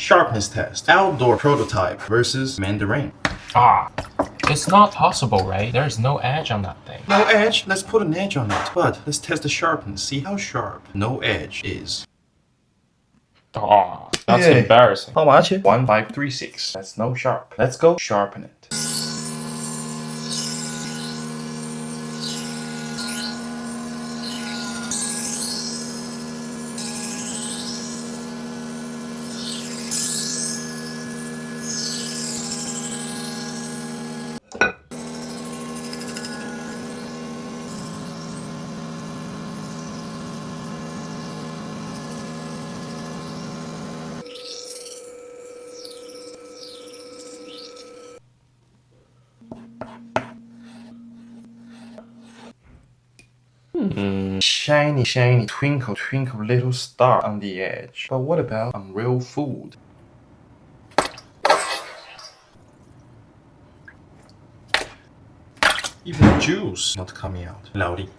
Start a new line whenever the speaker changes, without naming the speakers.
Sharpness test. Outdoor prototype versus mandarin.
It's not possible, right? There's no edge on that thing.
No edge? Let's put an edge on it. But let's test the sharpness. See how sharp no edge is.
That's
Hey.
embarrassing.
How much?
1536. That's no sharp. Let's go sharpen it.
Shiny, shiny, twinkle, twinkle, little star on the edge. But what about on real food? Even the juice not coming out. Lauri.